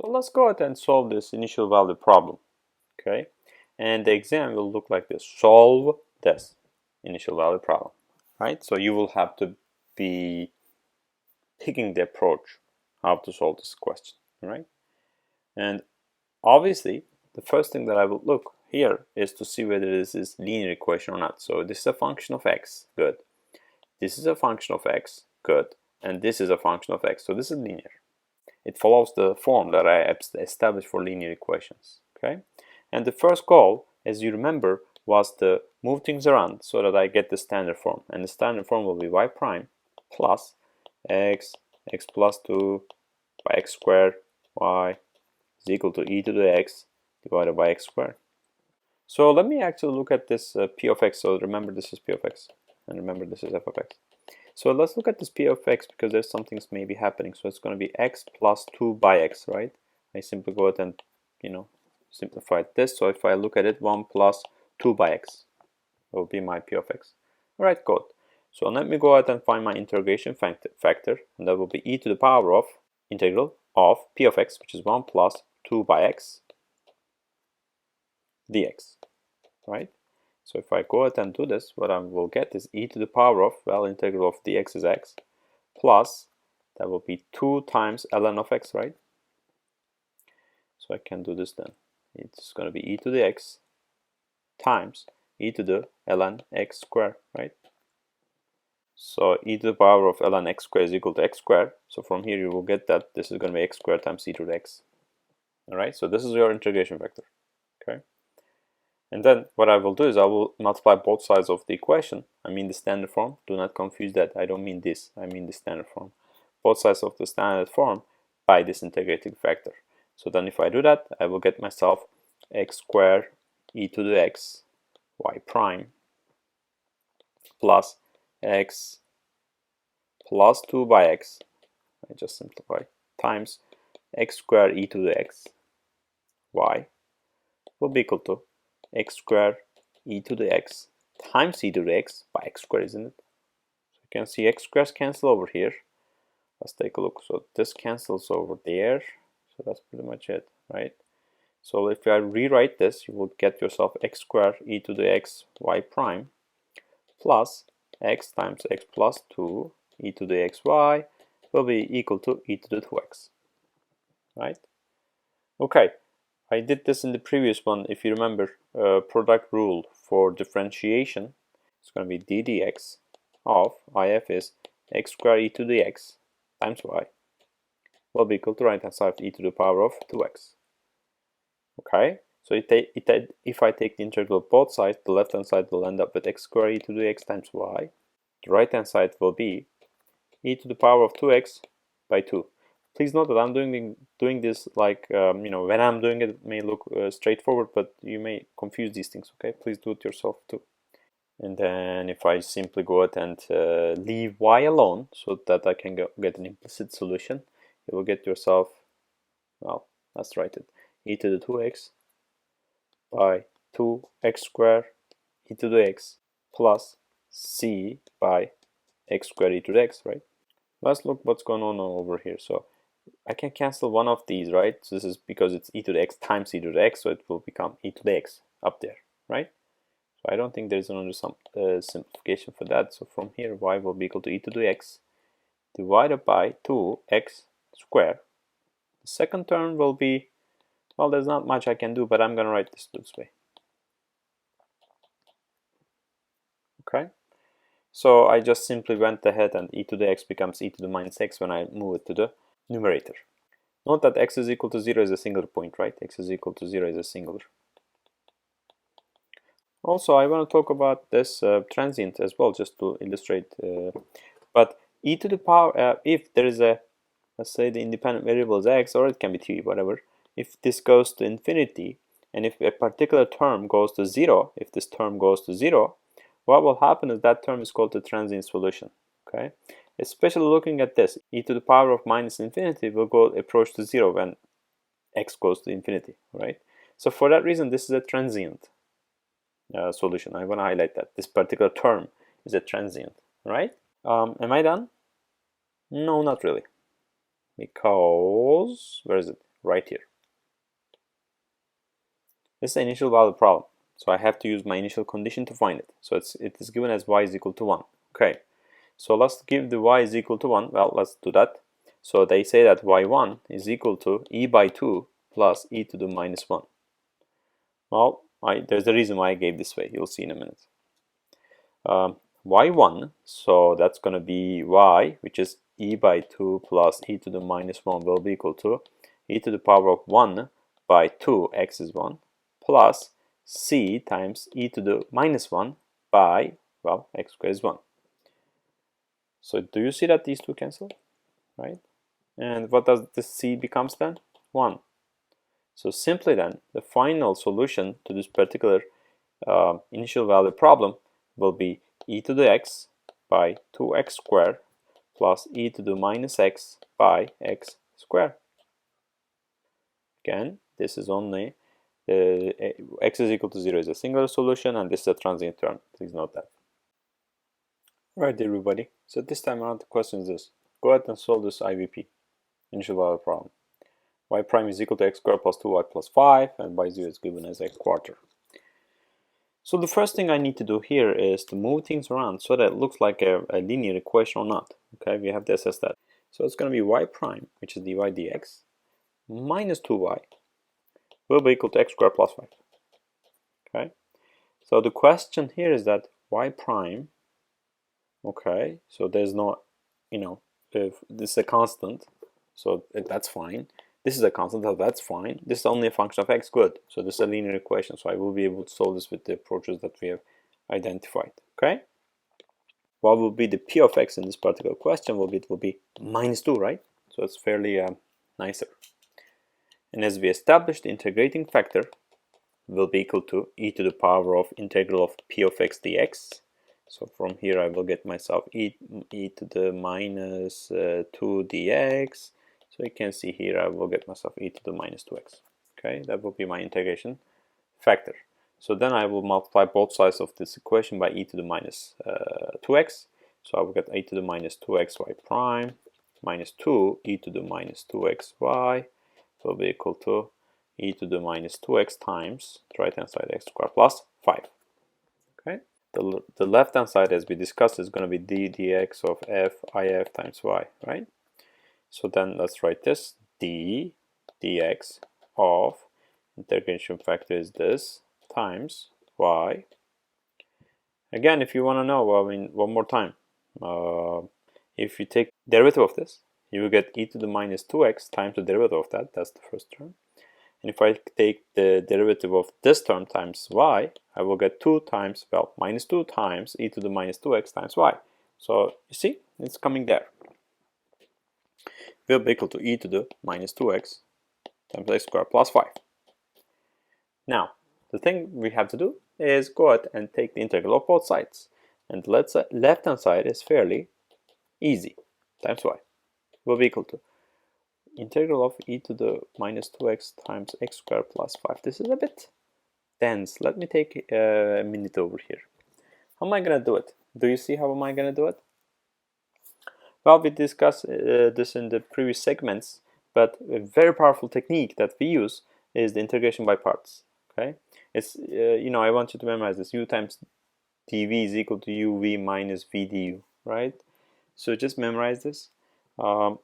So let's go ahead and solve this initial value problem, okay? And the exam will look like this: solve this initial value problem, right? So you will have to be picking the approach how to solve this question, right? And obviously, the first thing that I will look here is to see whether this is linear equation or not. So this is a function of x, good. This is a function of x, good. And this is a function of x, so this is linear. It follows the form that I established for linear equations, okay? And the first goal, as you remember, was to move things around so that I get the standard form. And the standard form will be y prime plus x plus 2 by x squared y is equal to e to the x divided by x squared. So let me actually look at this p of x. So remember, this is p of x, and remember, this is f of x. So let's look at this p of x because there's something maybe happening. So it's going to be x plus 2 by x, right? I simply go ahead and, simplify this. So if I look at it, 1 plus 2 by x will be my p of x. All right, good. So let me go ahead and find my integration factor, and that will be e to the power of integral of p of x, which is 1 plus 2 by x dx, right? So if I go ahead and do this, what I will get is e to the power of, well, integral of dx is x, plus, that will be 2 times ln of x, right? So I can do this then. It's going to be e to the x times e to the ln x squared, right? So e to the power of ln x squared is equal to x squared. So from here you will get that this is going to be x squared times e to the x. All right, so this is your integration vector, okay? And then what I will do is I will multiply both sides of the equation. I mean the standard form. Do not confuse that. I don't mean this. I mean the standard form. Both sides of the standard form by this integrating factor. So then if I do that, I will get myself x squared e to the x y prime plus x plus 2 by x, I just simplify, times x squared e to the x y will be equal to x squared e to the x times e to the x by x squared, isn't it? So you can see x squares cancel over here. Let's take a look. So this cancels over there. So that's pretty much it, right? So if I rewrite this, you will get yourself x squared e to the x y prime plus x times x plus 2 e to the x y will be equal to e to the 2x, right? Okay. I did this in the previous one. If you remember, product rule for differentiation, it's going to be d dx of if is x squared e to the x times y will be equal to right hand side of e to the power of 2x. Okay, so if I take the integral of both sides, the left hand side will end up with x squared e to the x times y. The right hand side will be e to the power of 2x by 2. Please note that I'm doing this like, when I'm doing it, it may look straightforward, but you may confuse these things, okay? Please do it yourself too. And then if I simply go ahead and leave y alone so that I can get an implicit solution, you will get yourself, well, let's write it, e to the 2x by 2x squared e to the x plus c by x squared e to the x, right? Let's look what's going on over here. So I can cancel one of these, right? So this is because it's e to the x times e to the x, so it will become e to the x up there, right? So I don't think there's another simplification for that. So from here, y will be equal to e to the x divided by 2x squared. The second term will be, well, there's not much I can do, but I'm going to write this way. Okay? So I just simply went ahead and e to the x becomes e to the minus x when I move it to the numerator. Note that x is equal to 0 is a singular point, right? X is equal to 0 is a singular. Also, I want to talk about this transient as well, just to illustrate. But e to the power, if there is a, let's say the independent variable is x, or it can be t, whatever. If this goes to infinity, and if a particular term goes to 0, if this term goes to 0, what will happen is that term is called the transient solution, okay? Especially looking at this, e to the power of minus infinity will go approach to 0 when x goes to infinity, right? So for that reason, this is a transient solution. I want to highlight that this particular term is a transient, right? Am I done? No, not really. Because, where is it? right here. This is the initial value problem, so I have to use my initial condition to find it. So it is given as y is equal to 1. Okay, so let's give the y is equal to 1. Well, let's do that. So they say that y1 is equal to e by 2 plus e to the minus 1. Well, there's a reason why I gave this way. You'll see in a minute. Y1, so that's going to be y, which is e by 2 plus e to the minus 1 will be equal to e to the power of 1 by 2, x is 1, plus c times e to the minus 1 by, well, x squared is 1. So do you see that these two cancel, right? And what does this c becomes then? 1. So simply then, the final solution to this particular initial value problem will be e to the x by 2x squared plus e to the minus x by x squared. Again, this is only x is equal to 0 is a singular solution, and this is a transient term. Please note that. Alright, everybody. So this time around, the question is this. Go ahead and solve this IVP, initial value problem. Y prime is equal to x squared plus 2y plus 5, and y0 is given as a quarter. So the first thing I need to do here is to move things around so that it looks like a linear equation or not. Okay, we have to assess that. So it's going to be y prime, which is dy dx, minus 2y will be equal to x squared plus 5. Okay, so the question here is that y prime, okay, so there's no, if this is a constant, so that's fine. This is a constant, so that's fine. This is only a function of x, good. So this is a linear equation, so I will be able to solve this with the approaches that we have identified. Okay. What will be the p of x in this particular question it will be minus 2, right? So it's fairly nicer. And as we established, the integrating factor will be equal to e to the power of integral of p of x dx. So from here I will get myself e to the minus 2 dx. So you can see here I will get myself e to the minus 2x. Okay, that will be my integration factor. So then I will multiply both sides of this equation by e to the minus 2x. So I will get e to the minus 2xy prime minus 2 e to the minus 2xy will be equal to e to the minus 2x times the right hand side x squared plus 5. Okay, the left hand side, as we discussed, is going to be d dx of f if times y, right? So then let's write this, d dx of integration factor is this times y. Again, if you want to know, I mean, one more time, if you take derivative of this, you will get e to the minus 2x times the derivative of that. That's the first term. And if I take the derivative of this term times y, I will get 2 times, well, minus 2 times e to the minus 2x times y. So you see, it's coming there. Will be equal to e to the minus 2x times x squared plus 5. Now, the thing we have to do is go ahead and take the integral of both sides. And let's say left hand side is fairly easy, times y will be equal to integral of e to the minus 2x times x squared plus 5. This is a bit dense. Let me take a minute over here. How am I going to do it? Do you see how am I going to do it? Well, we discussed this in the previous segments, but a very powerful technique that we use is the integration by parts. Okay, it's I want you to memorize this: u times dv is equal to uv minus v du, right? So just memorize this.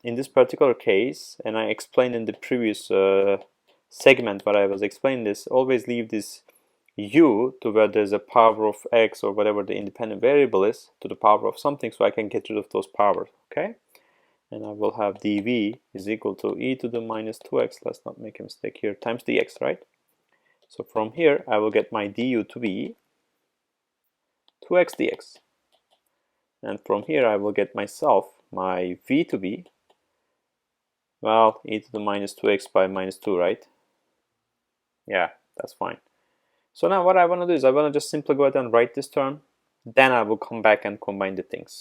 In this particular case, and I explained in the previous segment where I was explaining this, always leave this u to where there's a power of x or whatever the independent variable is to the power of something, so I can get rid of those powers. Okay, and I will have dv is equal to e to the minus 2x, let's not make a mistake here, times dx, right? So from here I will get my du to be 2x dx, and from here I will get myself my v to be, well, e to the minus 2x by minus 2, right? Yeah, that's fine. So now what I want to do is I want to just simply go ahead and write this term, then I will come back and combine the things.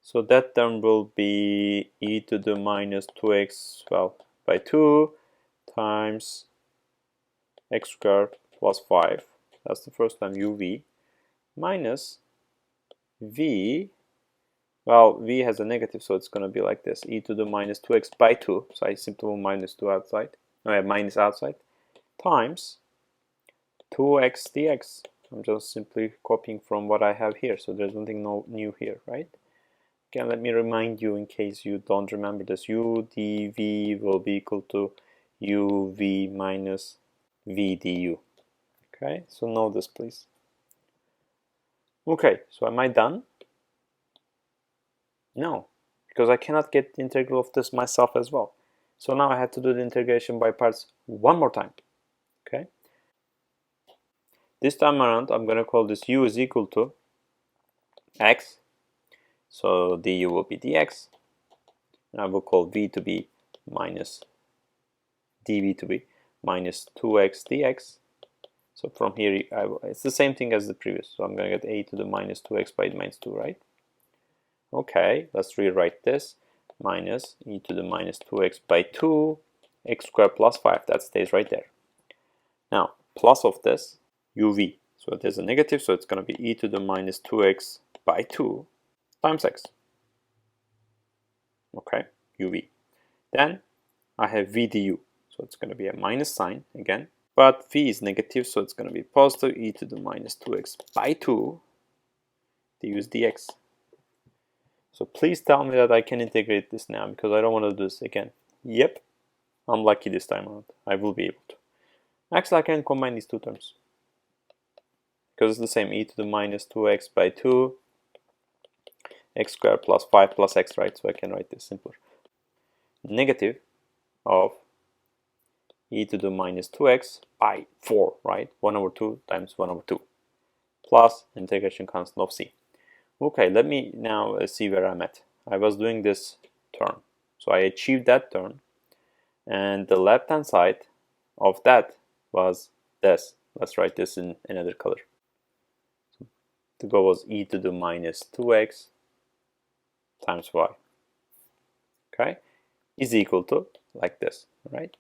So that term will be e to the minus 2x, well, by 2 times x squared plus 5, that's the first time uv, minus v, Well, v has a negative, so it's going to be like this, e to the minus 2x by 2, so I simply move minus 2 outside, minus outside, times 2x dx. I'm just simply copying from what I have here, so there's nothing new here, right? Again, let me remind you in case you don't remember this, u dv will be equal to uv minus v du. Okay, so know this, please. Okay, so am I done? No, because I cannot get the integral of this myself as well. So now I have to do the integration by parts one more time. Okay. This time around, I'm going to call this u is equal to x. So du will be dx. And I will call v to be minus dv to be minus 2x dx. So from here, it's the same thing as the previous. So I'm going to get a to the minus 2x by minus 2, right? Okay, let's rewrite this. Minus e to the minus 2x by 2, x squared plus 5. That stays right there. Now, plus of this, uv. So there's a negative, so it's going to be e to the minus 2x by 2 times x. Okay, uv. Then I have v du. So it's going to be a minus sign again. But v is negative, so it's going to be positive e to the minus 2x by 2 du is dx. So please tell me that I can integrate this now, because I don't want to do this again. Yep, I'm lucky this time around. I will be able to. Actually, I can combine these two terms, because it's the same, e to the minus 2x by 2, x squared plus 5 plus x, right? So I can write this simpler. Negative of e to the minus 2x by 4, right? 1 over 2 times 1 over 2, plus integration constant of c. Okay, let me now see where I'm at. I was doing this term, so I achieved that term, and the left hand side of that was this. Let's write this in another color. So the goal was e to the minus 2x times y, okay, is equal to like this, right?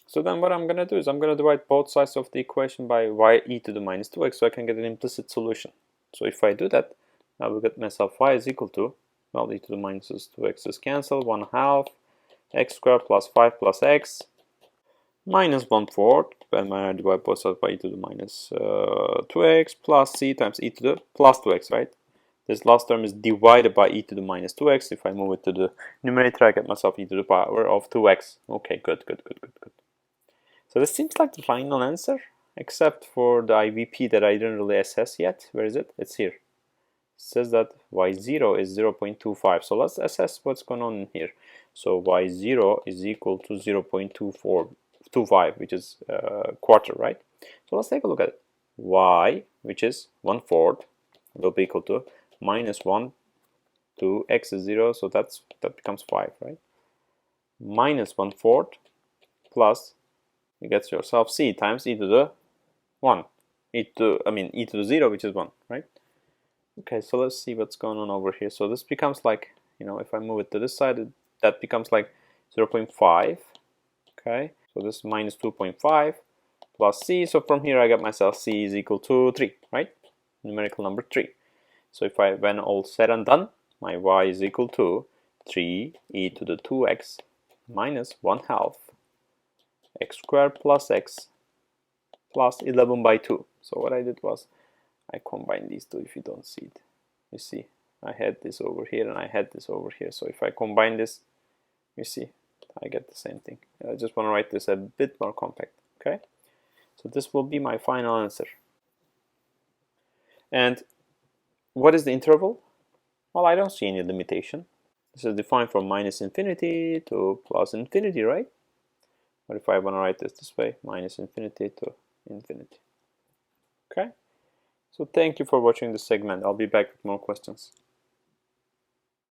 So then what I'm going to do is I'm going to divide both sides of the equation by y e to the minus 2x, so I can get an implicit solution. So if I do that, I will get myself y is equal to, well, e to the minus 2x is cancelled, 1/2 x squared plus 5 plus x minus 1/4, and I divide both sides by e to the minus 2x plus c times e to the plus 2x, right? This last term is divided by e to the minus 2x. If I move it to the numerator, I get myself e to the power of 2x. Okay, good. So this seems like the final answer, except for the IVP that I didn't really assess yet. Where is it? It's here. It says that y0 is 0.25. So let's assess what's going on in here. So y0 is equal to 0.25, which is a quarter, right? So let's take a look at it. Y, which is 1/4, will be equal to minus 1 to x is 0, so that becomes 5, right? Minus 1/4 plus, you get yourself c times e to the 1. e to the 0, which is 1, right? Okay, so let's see what's going on over here. So this becomes like, if I move it to this side, that becomes like 0.5. Okay, so this is minus 2.5 plus c. So from here I got myself c is equal to 3, right? Numerical number 3. So when all said and done, my y is equal to 3 e to the 2x minus 1/2 x squared plus x plus 11 by 2. So what I did was I combined these two. If you don't see it, you see I had this over here and I had this over here. So if I combine this, you see I get the same thing. I just want to write this a bit more compact. Okay, so this will be my final answer. And what is the interval? Well, I don't see any limitation. This is defined from minus infinity to plus infinity, right? Or if I want to write this way, minus infinity to infinity. Okay, so thank you for watching this segment. I'll be back with more questions.